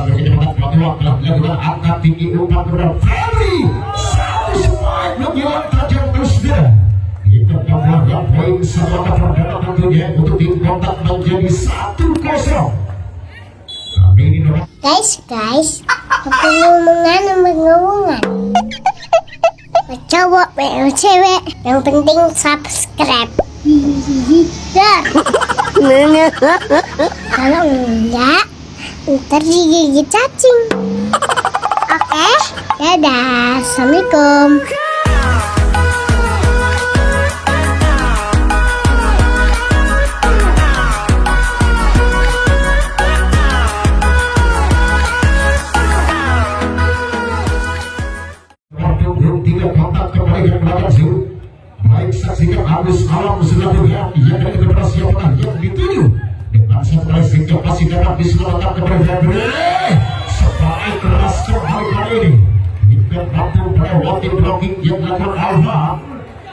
sampai kecepatan peluang telah dilakukan angkat tinggi umpan kepada Febri. Satu spike menjelang tajam terus dia. Kita kembali poin satu angka perdana tentunya untuk tim kontak menjadi 1-0. Kami ini Guys, aku ngomongan. Cowok, cewek, yang penting subscribe. Dar. Kalau enggak, ntar digigit cacing. Oke, dadah, assalamualaikum. Baik, saksikan Agus Alam sudah terlihat ia dari keberhasilan yang dituju dengan setelah sikap masih dapat diselamatkan kepada Febri. Sebaik keras kembali kali ini hingga mampu pada waktu blocking yang dilakukan Alfa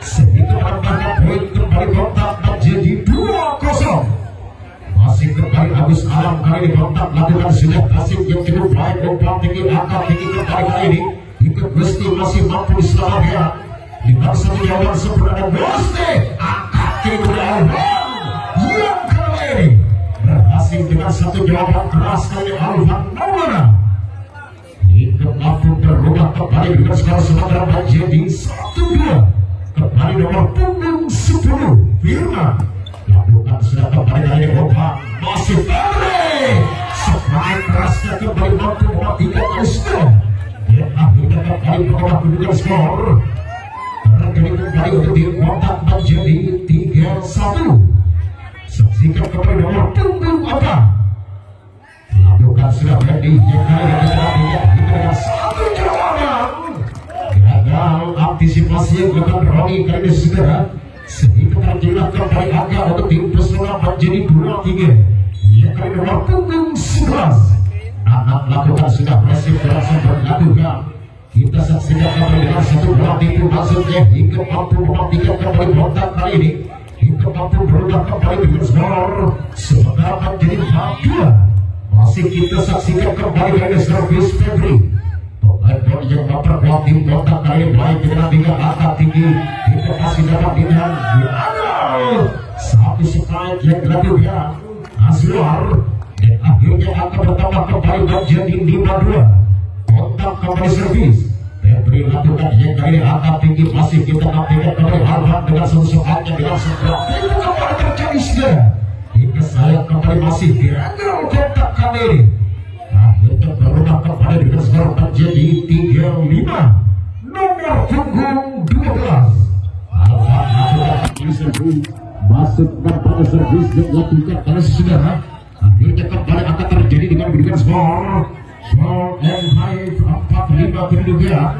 sehingga menambahkan poin kembali kontak menjadi 2-0. Masih kembali Agus Alam kali ini kontak lakukan sudah kasih yang cukup baik umpan tinggi angkat tinggi kembali kali ini hingga Gusti masih mampu diselamatkan dengan satu jawaban sempurna Gusti angkat tinggi Alfa yang kali ini berhasil dengan satu jawaban keras kali Alfa Maulana hingga mampu berubah kembali dengan skor sementara menjadi 1-2. Kembali nomor punggung 10 Firman lakukan sudah kembali kali ini umpan masih Febri semain kerasnya kembali mampu mematikan Gusti dan akhirnya kembali berubah kedudukan skor. Kali kembali untuk dikontak menjadi 3-1. Saksikan kembali nomor punggung apa lakukan sudah ready yang kali ini terakhir dengan satu jawaban gagal antisipasi yang dilakukan Roni kali ini segera sehingga terjilat kembali angka untuk tim pesona menjadi 2-3 yang kali nomor punggung 11 anak lakukan sudah presif berhasil berlakukan. Kita saksikan kembali dengan satu bola tipu maksudnya hingga mampu mematikan kembali kontak kali ini hingga mampu berubah kembali dengan skor sementara menjadi 4-2. Masih kita saksikan kembali dari servis Febri pemain yang memperkuat tim kontak kali ini baik dengan tiga angka tinggi hingga masih dapat dinahan satu strike yang dilakukan Azwar dan akhirnya akan bertambah kembali menjadi 5-2. Kontak kembali servis Febri lakukan yang kali angkat tinggi masih kita nampilkan kembali Alvan dengan sesuatu dengan segera itu kembali terjadi segera hingga sayang kembali masih gagal kontak kali ini akhirnya berubah kembali dengan skor menjadi 3-5 nomor punggung 12 Alvan lakukan servis masuk pada servis dan lakukan karena saudara akhirnya kembali akan terjadi dengan kedudukan skor Short and high 4-5 kedudukan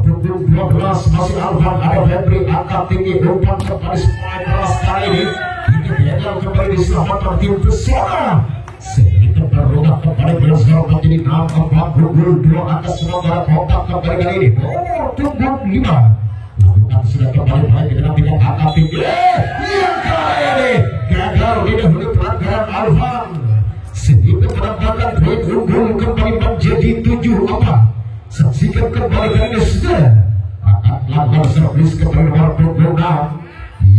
punggung 12 masih Alvan ada Febri angkat tinggi umpan kembali semain keras kali ini hingga gagal kembali diselamatkan tim pesona sehingga berubah kembali dengan skor menjadi 6-4 punggung 2 atas sementara kontak kembali kali ini nomor punggung 5 lakukan sudah kembali baik dengan tidak angkat tinggi yang kali ini gagal didahului pelanggaran Alvan sehingga menambahkan poin unggul kembali menjadi 7-4. Saksikan kembali kali ini sudah akan melakukan servis kembali nomor punggung 6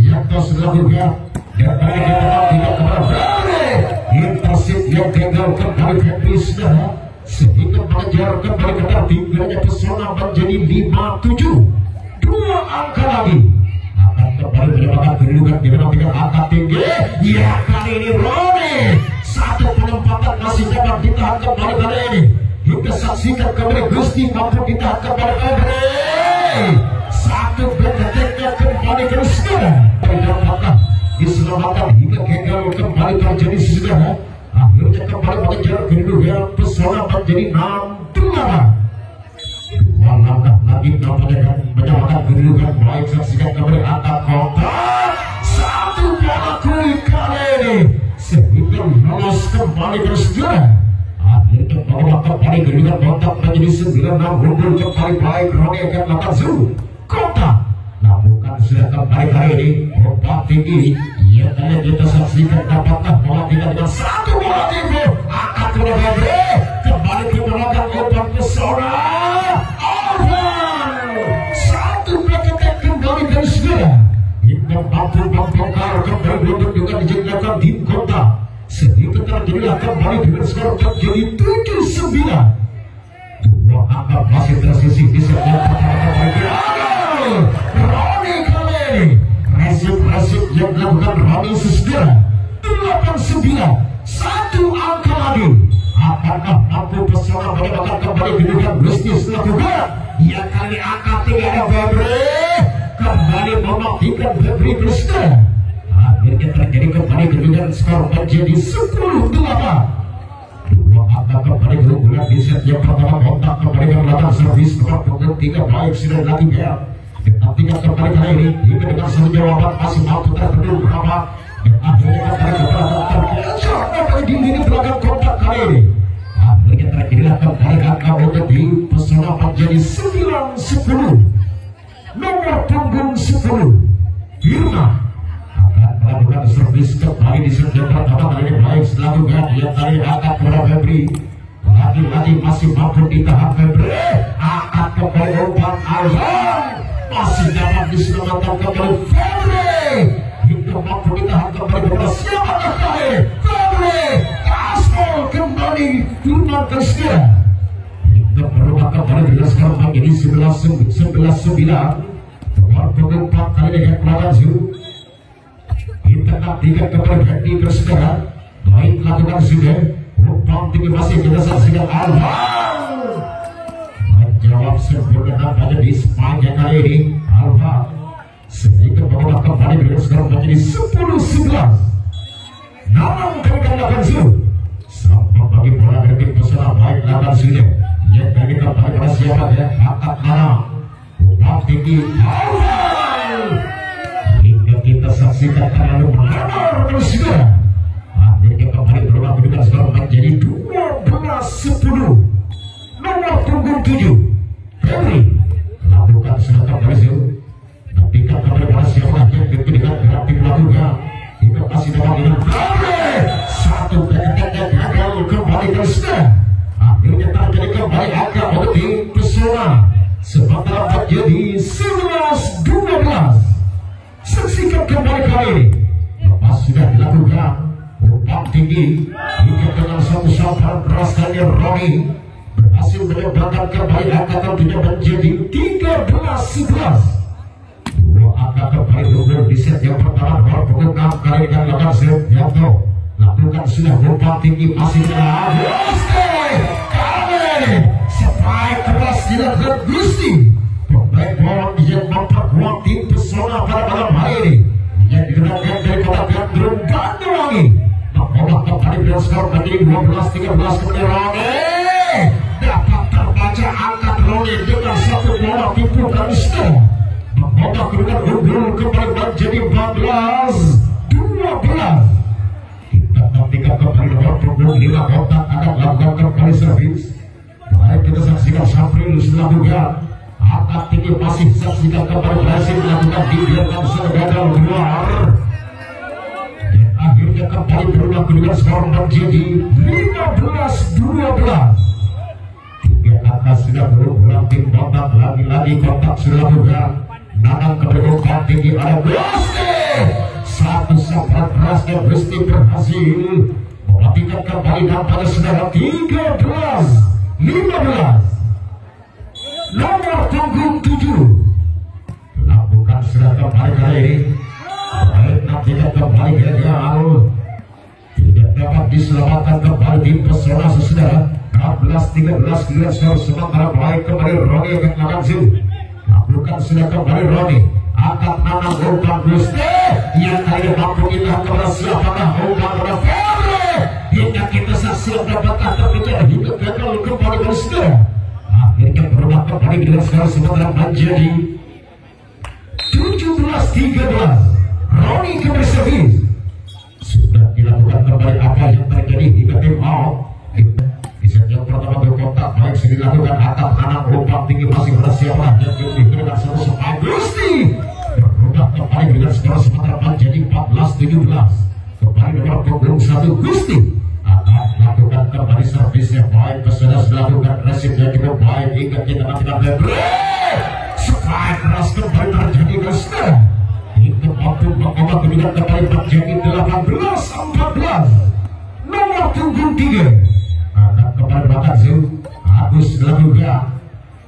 yang terus dilakukan dan kali ini tetap tidak kepada Febri intersip yang gagal kembali Febri sudah sehingga mengejar kembali ketertinggalannya pesona menjadi 5-7 dua angka lagi akan kembali mendapatkan kedudukan di dalam tiga angka tinggi ya kali ini Roni satu penempatan masih dapat ditahan kembali kali ini hingga saksikan kembali Gusti mampu ditahan kembali Febri satu bentuknya kembali terus tidak apakah diselamatkan hingga gagal kembali terjadi sudah akhirnya kembali mengejar kedudukan pesona menjadi 6-8 dua langkah lagi menyamakan kedudukan baik saksikan kembali angkat kontak satu bola kulit kali ini sehingga lolos kembali bersejarah akhirnya bahwa kembali kedudukan kontak menjadi 9-6 unggul kembali baik Roni akan melakukan zoom kontak lakukan sudah kembali kali ini umpan tinggi yang kali kita saksikan dapatkah bola tidak dengan satu bola tipu angkat bola Febri kembali mampu membongkar kembali blok dengan dijadikan tim kota sehingga terjadilah kembali dengan skor terjadi 7-9. Dua angka masih tersisih di setiap pertandingan. Roni kali ini resip yang dilakukan Roni segera 8-9. Satu angka lagi. Apakah mampu pesona menyebabkan kembali dengan bisnis lakukan? Yang kali angka 3 ada Febri. Kembali mematikan Febri Krishna. Akhirnya terjadi kembali dengan skor menjadi 10-8. Dua angka kembali keunggulan di set yang pertama. Kontak kembali ke belakang servis nomor punggung 3 baik sudah dilatih ya. Ketika kembali kali ini hingga dengan satu jawaban masih mampu terpenuh berapa. Dan akhirnya kembali ke belakang terkejar kembali di lini belakang kontak kali ini. Akhirnya terjadilah kembali angka untuk di pesona menjadi 9-10. Nomor punggung 10 Irma akan melakukan servis kembali di set yang pertama kali ini baik selanjutnya yang tadi angkat kepada Febri. Lagi-lagi masih mampu ditahan Febri. Angkat kembali umpan Alvan masih dapat diselamatkan kembali Febri. Hingga mampu ditahan kembali kepada siapakah kali Febri. Gaspol kembali Irma Krishna. Hingga berubah kembali dengan skor menjadi 11-9. Nomor punggung 4 kali dengan pelanggan Zul. Kita tiga kembali Febri Krishna. Baik lakukan sudah. Umpan tinggi masih kita saksikan Alvan. Menjawab sempurna pada di sepanjang kali ini Alvan. Sehingga berubah kembali dengan skor menjadi 10-11. Namun berikan lakukan Zul. Sampai bagi bola dari tim pesona baik lakukan sudah. Yang kali kembali pada siapa ya? Angkat mana? Umpan tinggi Alvan. Hingga kita saksikan terlalu menganar terus juga. Akhirnya kembali berubah dengan skor menjadi 12-10. Nomor punggung 7 Febri lakukan sudah kembali Zul. Ketika kembali pada siapa yang dengan gerak tim lakukan. Hingga masih dapat dengan Febri. Satu ketikanya gagal kembali Krishna. Akhirnya terjadi kembali angka untuk tim pesona. Sementara menjadi 11-12. Saksikan kembali kali ini. Lepas sudah dilakukan umpan tinggi hingga dengan satu sabaran keras kali Roni berhasil menyebarkan kembali angka tentunya menjadi 13-11. Dua angka kembali double di set yang pertama nomor punggung 6 kali dengan lakukan set Yanto. Lakukan sudah umpan tinggi masih dengan kali sebaik keras dilakukan Gusti. Pemain bola yang memperkuat tim pesona pada malam hari ini yang digerakkan dari kota Gandrung Banyuwangi. Membawa kembali dengan skor menjadi 12-13 kemudian Roni. Dapat terbaca angkat Roni dengan satu bola tipu Krishna. Membawa kedudukan unggul kembali menjadi 14-12. Kita nantikan kembali nomor punggung 5 kontak akan melakukan kembali servis. Baik kita saksikan Syafril selanjutnya. Angkat tinggi masih saksikan kembali berhasil melakukan dibiarkan segagal keluar. Dan akhirnya kembali berubah kedudukan skor menjadi 15-12. Tiga angka sudah berulang tim kontak lagi-lagi kontak sudah lakukan. Nanang kembali umpan tinggi ada Gusti. Satu sabar kerasnya Gusti berhasil mematikan kembali nampaknya saudara 13-15. Nomor punggung 7 lakukan sudah kembali kali ini. Baik nantikan kembali gagal. Tidak dapat diselamatkan kembali tim pesona saudara. 14-13 kemudian skor sementara baik kembali Roni akan melakukan Zul. Lakukan sudah kembali Roni. Angkat Nanang umpan Gusti. Yang kali mampu kita kepada siapakah umpan kepada Febri. Hingga kita saksikan dapatkan terkejar hingga gagal kembali Gusti. Akhirnya berubah kembali dengan skor sementara menjadi 17-13. Roni kembali servis. Sudah dilakukan kembali apa yang terjadi hingga tim out. Di set yang pertama berkontak baik sudah dilakukan angkat Nanang umpan tinggi masih bersiaplah dan diberikan satu semangat Gusti. Berubah kembali dengan skor sementara menjadi 14-17. Kembali nomor punggung 1 Gusti akan melakukan kembali servis yang baik. Pesona melakukan resip yang cukup baik hingga kita nantikan Febri. Sebaik keras kembali terjadi Gusti. Itu mampu mengobat juga kembali menjadi 18-14. Nomor punggung 3 akan kembali bahkan Agus Labuga.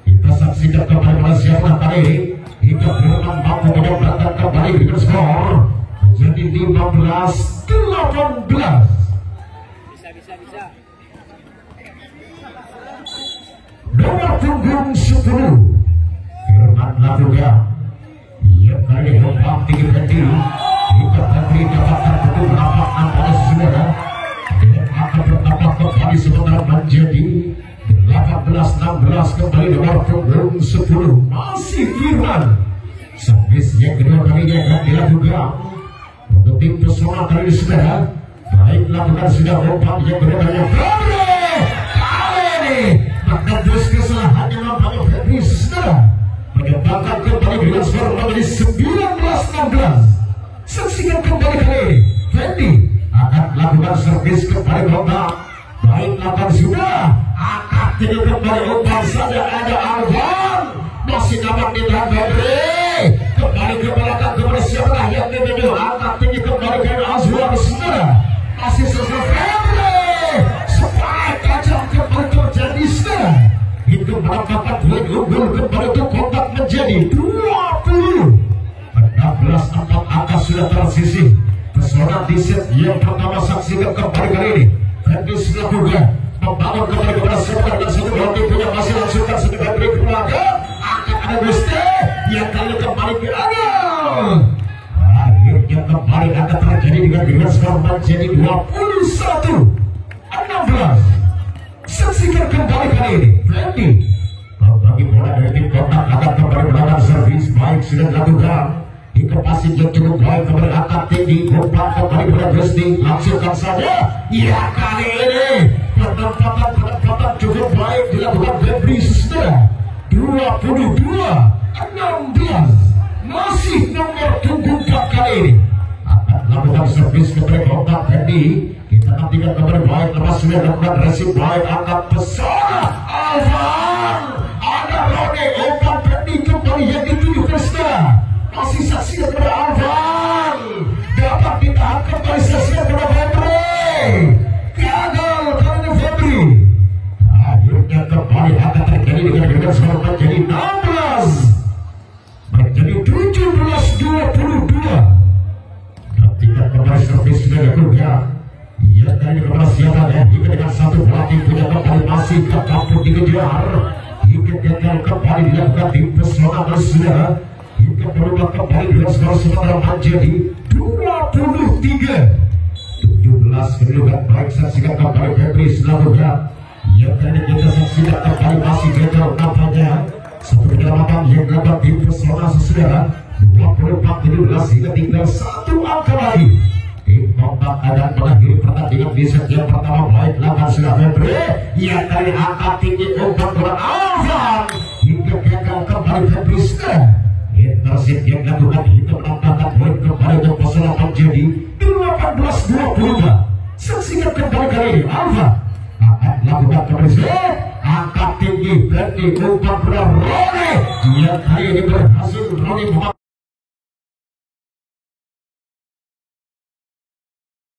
Kita saksikan kembali pada siapa kali ini hingga Firman mampu menyebabkan kembali dengan skor menjadi 15-18. Bisa. Nomor punggung 10 Firman Labuga. Ia kali lompat tinggi Fendi hingga Fendi dapatkan betul nampak saudara. Dia akan bertambah kembali sebentar menjadi 18-16 kembali nomor punggung 10 masih Firman. Servis yang kedua kalinya akan dilakukan untuk tim Pesona kali ini saudara. Baik lakukan sudah lompat yang kedua kalinya Febri. Kali ini maka terus kesalahan yang nampaknya Febri saudara menyebabkan kembali dengan skor menjadi 19-16. Saksikan kembali kali ini Febri akan melakukan servis kembali lompat. Baik lakukan sudah akan tidak kembali umpan saja ada Alvan masih dapat ditahan Febri kembali ke belakang kepada siapa yang menuju angkat tinggi kembali ke Azwar saudara masih selesai Febri supaya kacau kembali terjadi saudara itu mendapatkan poin unggul kembali untuk kontak menjadi 20-16 angka sudah tersisih. Pesona di set yang pertama saksikan kembali kali ini Febri Labuga membangun kembali kepada siapa dan satu hati punya masih langsungkan sedikit beri keluarga akan ada Gusti yang kali kembali ke Agil. Akhirnya kembali akan terjadi dengan skor menjadi 21-16. Saksikan kembali kali ini Febri bagi bola dari tim kontak akan kembali melakukan servis baik sudah dilakukan hingga pasir yang cukup baik kembali angkat tinggi umpan kembali pada Gusti langsungkan saja ya kali ini penempatan cukup baik dilakukan Febri saudara 22-16 masih nomor punggung 4 kali ini akan melakukan servis kepada kontak Febri. Kita nantikan kembali baik lepas sudah lakukan resip baik angkat Pesona Alvan ada Rode umpan Febri kembali yang ditujukan saudara masih saksikan kepada Alvan dapat ditahan kembali saksikan kepada Febri gagal karena Febri akhirnya kembali akan terjadi dengan skor menjadi 16 menjadi 17-22. Ketika kembali servis sudah dilakukan ia kali kepada siapa ya hingga dengan satu pelatih punya kembali masih ke kampung dikejar hingga gagal kembali dilakukan di Pesona saudara hingga berubah kembali dengan skor sementara menjadi 23-17 kedudukan baik saksikan kembali Febri Labuga. Ia kali kita saksikan kembali masih gagal nampaknya satu penyelamatan yang dapat di Pesona saudara 24-17 hingga tinggal satu angka lagi. Tim kontak akan mengakhiri pertandingan di set yang pertama baik lawan sudah Febri ia kali angkat tinggi umpan kepada Alvan hingga gagal kembali Febri sudah intersip yang dilakukan itu menambahkan poin kembali untuk Pesona menjadi 18-22. Saksikan kembali kali ini Alvan akan melakukan kembali angkat tinggi Febri umpan kepada Roni yang kali ini berhasil Roni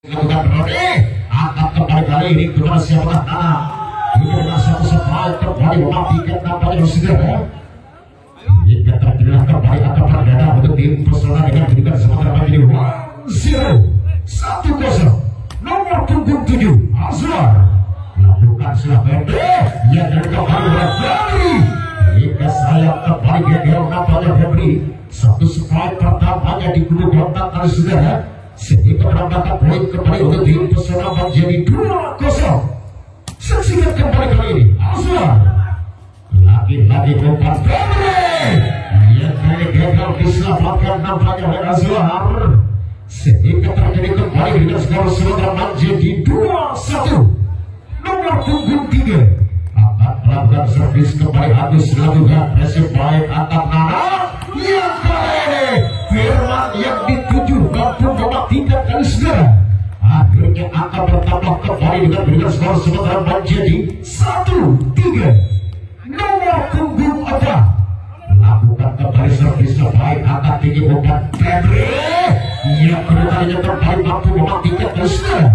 lakukan Roni angkat kembali kali ini kepada siapa ini dengan satu sepakat kembali mematikan nampaknya saudara hingga terjelas kembali akan perdana untuk tim Pesona dengan kedudukan sementara menjadi 1-0 nomor punggung 7 Azwar lakukan sudah Febri ia dari kembali Febri hingga sayap kembali gagal nampaknya Febri satu sepakat pertamanya di kubu kontak kali saudara sehingga menambahkan poin kembali untuk tim Pesona menjadi 2-0. Saksikan kembali kali ini Azwar lagi-lagi umpan Febri ia kali gagal diselamatkan nampaknya oleh Azwar sehingga terjadi kembali dengan skor sementara menjadi 2-1 nomor punggung 3 akan melakukan servis kembali Agus Labuga resip baik angkat Nana yang kali ini Firman yang dituju mampu mematikan kali saudara akhirnya akan bertambah kembali dengan skor sementara menjadi 1-3 nomor punggung 4 lakukan kembali servis baik angkat tinggi umpan Febri Ia keduanya kembali mampu mematikan terusnya.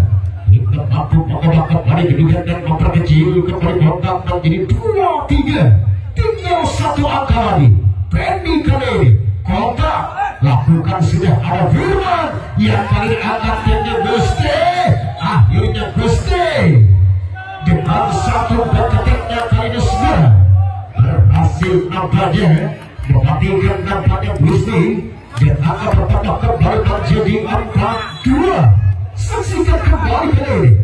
Kita mampu mengubah kembali kedudukan dan memperkecil kembali kontak menjadi 2-3. Tinggal 1 angka lagi. Pendi kali ini kontak lakukan sudah ada Firman yang kali angkat timnya Gusti. Akhirnya Gusti dengan 1 ketiknya kali ini sudah berhasil nampaknya mematikan nampaknya Gusti. Dan akan bertambah kembali menjadi 4-2. Saksikan kembali kali ini.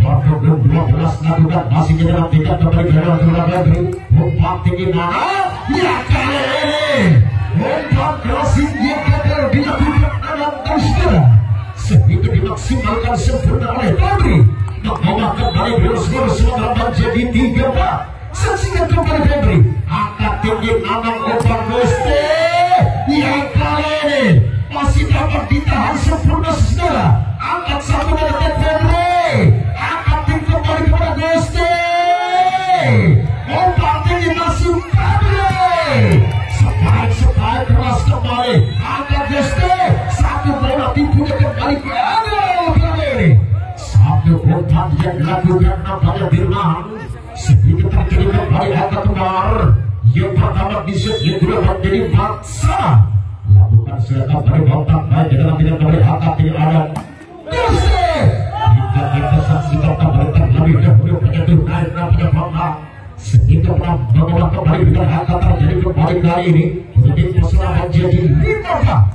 Waktu 12 lakukan masih kita nantikan kembali ke dalam Febri. Umpan tinggi mana? Ya kali ini umpan crossing yang gagal dilakukan dalam saudara sehingga dimaksimalkan sempurna oleh Febri. Mengubah kembali Billsboro sementara menjadi 3-4. Saksikan kembali Febri. Angkat tinggi Anang umpan Gusti. Yang kali ini masih dapat ditahan sempurna saudara. Angkat 1 menit Febri. Angkat tinggi kembali kepada Gusti. Umpan tinggi masih Febri. Sepaik keras kembali. Angkat Gusti. 1 bola tipunya kembali ke Anang kali ini. 1 umpan yang dilakukan nampaknya Firman sehingga terjadi kembali angkat Umar. Yang pertama di set yang kedua menjadi 4-1. Lakukan serta dari kontak baik di dalam tidak kembali angkat tidak ada. Gusti. Hingga kita saksikan kembali terlebih dahulu penyentuh naik nampaknya kontak sehingga mengolah kembali dengan angkat terjadi kembali kali ini menjadi pesona menjadi 5-4.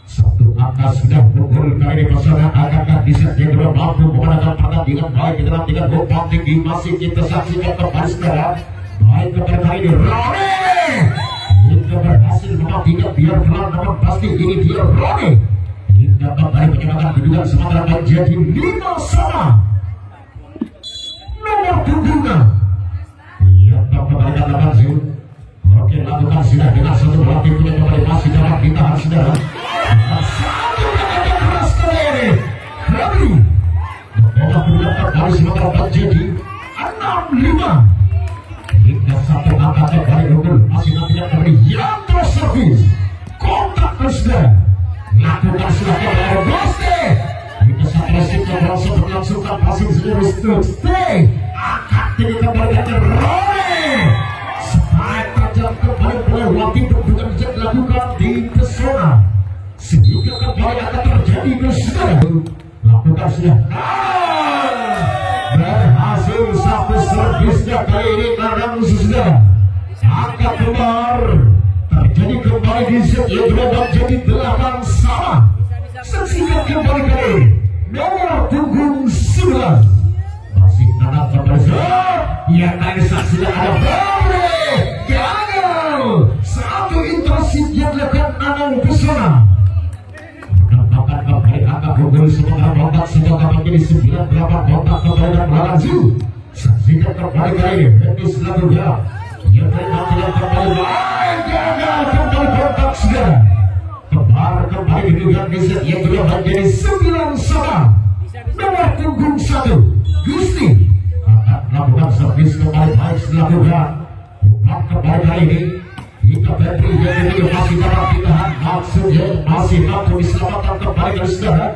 1 angka sudah bergol kali ini pesona angkat di set yang kedua mampu memenangkan pertandingan baik di dalam tidak umpan tinggi masih kita saksikan kembali sekarang. Baik kepada kali ini Roni. Hingga berhasil mematikan biar pelan namun pasti ini dia Roni. Hingga kembali menyamakan kedudukan sementara menjadi 5-5. Nomor punggungan. Ia kembali katakan Zul. Oke lakukan sudah dengan 1 bola tipunya kembali masih dapat ditahan saudara. 1 kata keras kali ini Febri. Membawa kedudukan kembali sementara menjadi 6-5. Hingga 1 angka kembali unggul masih nantinya kembali yang terus servis kontak saudara. Lakukan sudah kepada Gusti. Hingga 1 resipnya berlangsung berlangsungkan passing seluruh stay. Angkat tinggi kembali dari Roni. Sepaik tajam kembali melewati bentukan yang dilakukan di pesona sehingga kembali akan terjadi saudara. Lakukan sudah berhasil 1 servisnya kali ini karena saudara. Angkat keluar terjadi kembali di set yang kedua menjadi 8-sama. Saksikan kembali kali ini nomor punggung 11 masih anak berbersama yang kali saksikan ada Febri. Gagal 1 intensif yang dilakukan Anang pesona. Menampakkan kembali angka unggul sementara kontak sudah dapat menjadi 9-8 kontak kembali dan melaju. Saksikan kembali kali ini Febri selanjutnya. Ia terima kembali baik. Gagal kembali kontak saudara. Kembali kedudukan di set yang kedua menjadi 9-sama. Nomor punggung 1 Gusti akan melakukan servis kembali baik dilakukan. Umpan kembali kali ini hingga Febri yang kedua masih dapat ditahan. Maksudnya masih mampu diselamatkan kembali dari saudara.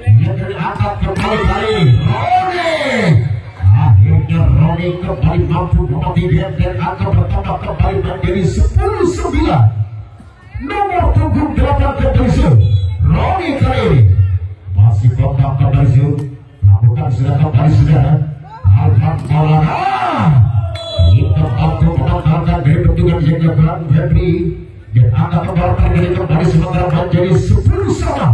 Ia angkat kembali kali ini Roni. Akhirnya Roni kembali mampu mematikan dan akan bertambah kembali menjadi 10-9. Nomor punggung 8 kembali Roni kali ini masih kontak kembali lakukan sudah kembali saudara. Alvan Maulana kita mampu memanfaatkan dari bentukan yang dilakukan Febri dan akan kembali kembali sementara menjadi 10-sama.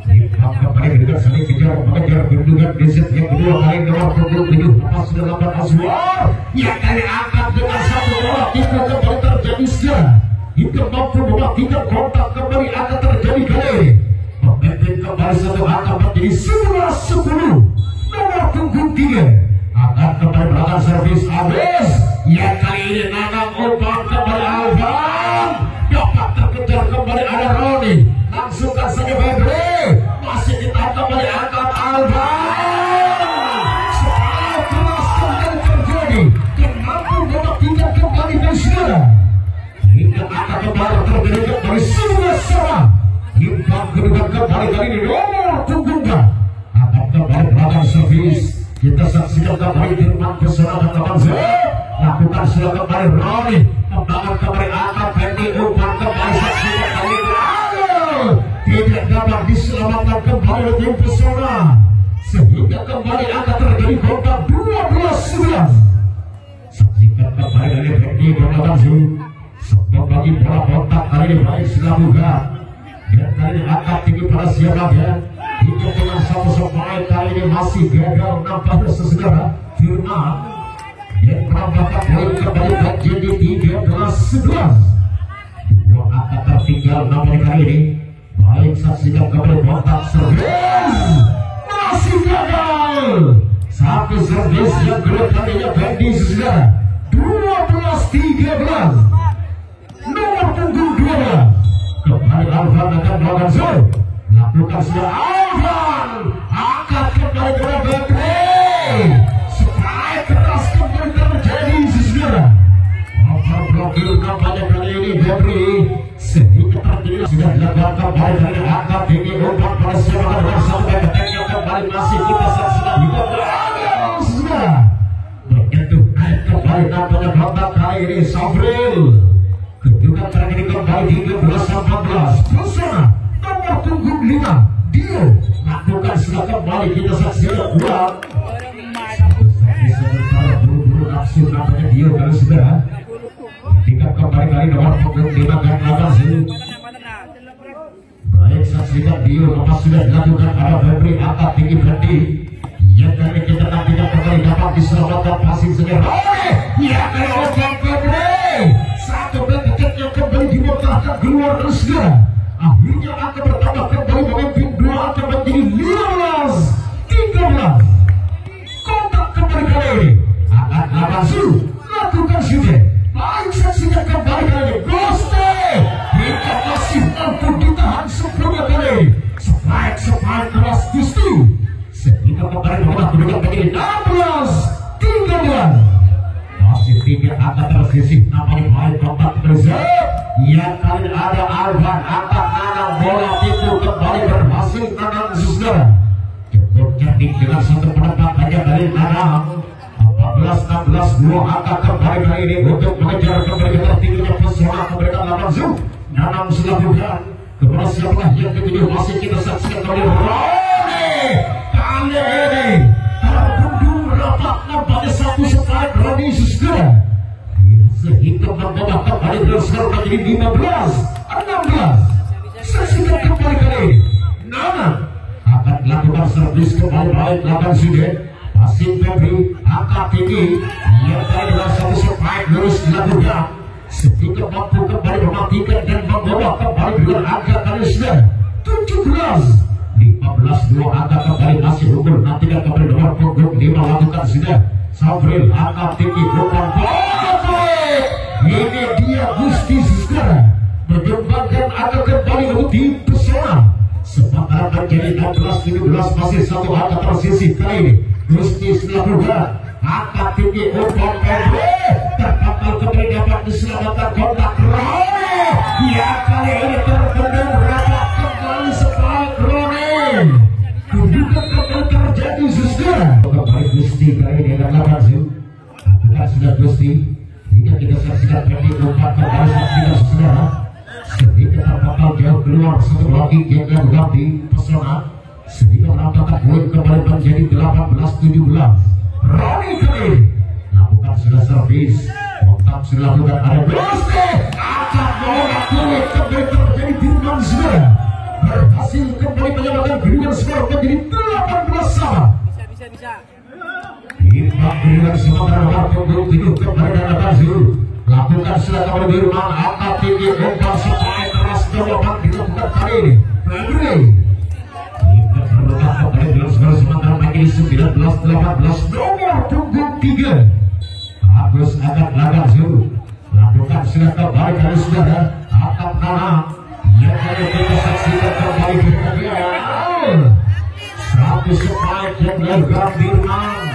Kita kembali kedudukan saling mengejar bentukan di set yang kedua kali nomor punggung 7 apa sudah 8 Azwar yang kali angkat dengan 1 bola kita kembali terjadi saudara. Kita mampu mematikan kontak kembali akan terjadi kali ini. Memimpin kembali 1 angka menjadi 11-10. Nomor punggung 3 akan kembali melakukan servis habis. Yang kali ini Nanang umpan kembali Alvan. Dapat terkejar kembali ada Roni. Langsungkan saja Febri. Masih ditahan kembali angkat Alvan. Separuh keras kembali terjadi. Dan mampu mematikan kembali dari saudara. Hingga akan kembali terjadi kembali 11-sama. Imbang kedua kedudukan kembali kali ini nomor punggung akan kembali belakang servis. Kita saksikan kembali Firman Pesona dan Kabanza lakukan sudah kembali Roni kembangan kembali angkat Fendi umpan kembali saksikan kali ini tidak dapat diselamatkan kembali oleh tim Pesona sehingga kembali angkat terjadi kontak 12-11. Saksikan kembali dari Fendi dan Kabanza sebab bagi bola kontak kali ini baik dilakukan dan kali ini angkat tinggi pada siapa ya hingga dengan satu pemain kali ini masih gagal nampaknya saudara Firman yang menambahkan poin kembali menjadi 13-11. Dua angka tertinggal nampaknya kali ini baik saksikan kembali kontak servis masih gagal satu servis yang kedua kalinya Fendi saudara 12-13 nomor punggung 12 kembali Alvan akan melakukan zone lakukan sudah Alvan angkat kembali ke Febri supaya keras kembali terjadi saudara Alvan blokir kampanye kali ini Febri sehingga terjadi sudah dilakukan kembali dari angkat tinggi umpan pada siapa dan sampai keteknya kembali masih kita saksikan juga saudara begitu naik kembali nampaknya kontak kali ini Safril kedudukan terjadi kembali 13-14 Pesona nomor punggung 5 Dio lakukan sudah kembali kita saksikan ulang satu buru-buru nafsu namanya Dio kalau sudah tingkat kembali kali nomor punggung 5 dan 8 baik saksikan Dio lepas sudah dilakukan ada Febri angkat tinggi Fendi yang kali kita nantikan kembali dapat diselamatkan passing segera ya kali oleh Febri satu detik yang kembali dimutahkan keluar dari segera akhirnya akan bertambah kembali memimpin 2 akan menjadi 15-13 kontak kembali kali ini akan Labansu lakukan shooting baik saksikan kembali kali ini Gusti kita masih mampu ditahan sebelumnya kali ini spike keras Gusti sehingga kembali bola kedudukan menjadi 16-13 masih 3 angka tersisih namanya baik kontak terjadi yang kali ada Alvan angkat nanang bola itu kembali berhasil nanang saudara cukup jadi dengan satu penempatannya dari nanang 14-16 2 angka kembali kali ini untuk mengejar kembali ke tertingginya Pesona memberikan lawan zoom nanang sudah bukan kepada siapa yang ketujuh masih kita saksikan kembali Roni kali ini terbendung rapat nampaknya satu strike Roni saudara sehingga membawa kembali sekarang menjadi 15-16 saksikan kembali kali Nana akan melakukan servis kembali baik lakukan sudah masih Febri angkat tinggi yang kali dengan satu strike lurus dilakukan sehingga mampu kembali mematikan dan membawa kembali dengan angka kali sudah 17-15 2 angka kembali masih unggul nantikan kembali nomor punggung 5 lakukan sudah Safril angkat tinggi bukan ini dia Gusti saudara menyumbangkan angka kembali untuk tim Pesona sementara terjadi 16-17 masih satu angka tersisih kali ini Gusti melakukan angkat tinggi umpan Febri terpapar kembali dapat diselamatkan kontak Roni ya kali ini terbendung rapat kembali spike Roni kedudukan kembali terjadi saudara kembali Gusti kali ini akan lakukan bukan sudah Gusti hingga kita saksikan Fendi umpan kembali saksikan saudara sehingga terpapar jauh keluar satu lagi yang ganti Pesona sehingga menampakkan poin kembali menjadi 18-17 Roni kali lakukan sudah servis kontak sudah lakukan ada Gusti akan bola kulit kembali terjadi Firman saudara berhasil kembali menyamakan kedudukan skor menjadi 18 bisa Imbang kedudukan sementara nomor punggung 7 kembali dan Labansu lakukan sudah kembali Firman angkat tinggi umpan supaya keras jawaban dilakukan kali ini Febri hingga terletak kembali dengan skor sementara menjadi 19-18 nomor punggung 3 Agus akan Labansu lakukan sudah kembali kali saudara angkat nanang yang kali kita saksikan kembali satu spike yang dilakukan Firman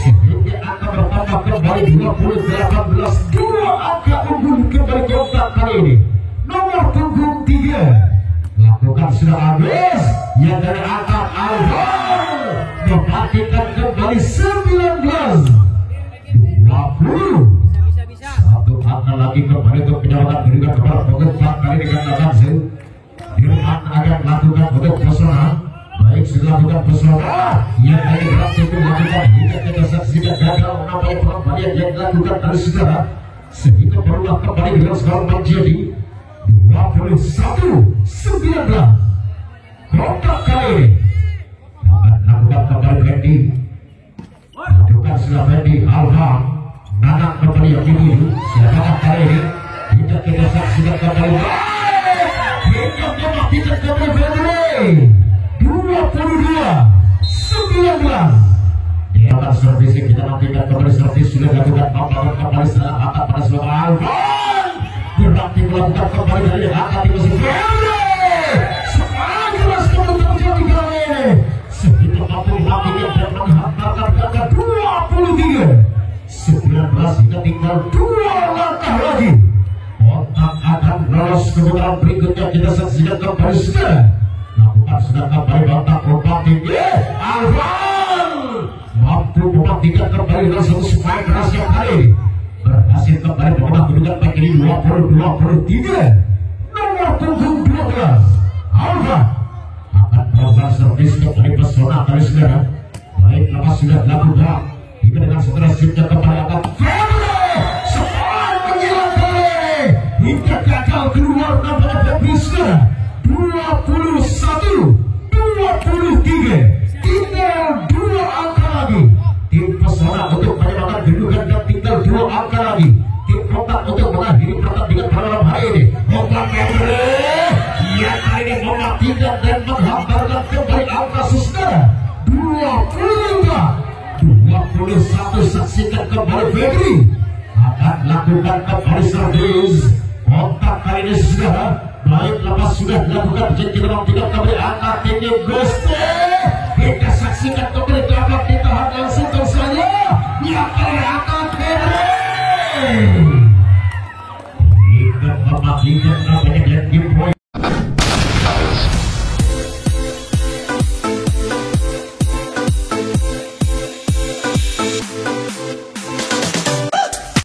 sehingga akan bertambah kembali 20-18 2 angka unggul kembali kontak kali ini nomor punggung 3 lakukan lakukan sudah habis. Yang dari angkat Alvar mematikan kembali 19-20. Satu angka lagi kembali untuk penyelamat berikan kepada pengembang kali dengan Natansil. Dirman akan melakukan untuk pesona. Baik sudah lakukan pesona. Yang dari berarti itu melakukan hingga kita saksikan gagal menampai pengembalian yang dilakukan dari saudara. Sehingga barulah kembali dengan skor menjadi 21-19. Kotak kali ini akan lakukan kembali Fendi. Lakukan sudah Fendi Alva Nanang kembali yang dituju. Siapakah kali ini tidak kita saksikan kembali hingga mematikan kembali Fendi 22-19. Di atas servis kita nantikan kembali servis sudah dilakukan membangun kembali serangan angkat pada sebuah Alva berarti melakukan kembali dari angkat di musim Fendi. Jelas kamu terjadi kali ini sekitar 40 dan menghantarkan angka 23 19 hingga tinggal 2 langkah lagi. Otak akan lolos ke putaran berikutnya. Kita saksikan kembali sudah lakukan sudah kembali otak otak tinggi Alvan mampu mematikan kembali dengan satu spike keras yang kali berhasil kembali mengubah kedudukan baik ini 20-23. Nomor punggung 12 Alvan akan melakukan servis kembali pesona kali saudara. Baik lepas sudah dilakukan hingga dengan segera sipnya kembali akan seorang menyilang kali hingga gagal keluar nampaknya bisa 21-23. Tinggal 2 angka lagi. Tim pesona untuk menyamakan kedudukan dan tinggal 2 angka lagi. Tim kotak untuk mengakhiri pertandingan pada malam hari ini. Otak Pedro yang kali ini mematikan dan menghamparkan kembali angka saudara 21. Saksikan kembali Febri akan lakukan kembali servis. Kontak kali ini sudah baik lepas sudah dilakukan jadi memang tidak kembali angkat tinggi Gusti. Kita saksikan kembali dapat ditahan langsung saja yang kali angkat Febri.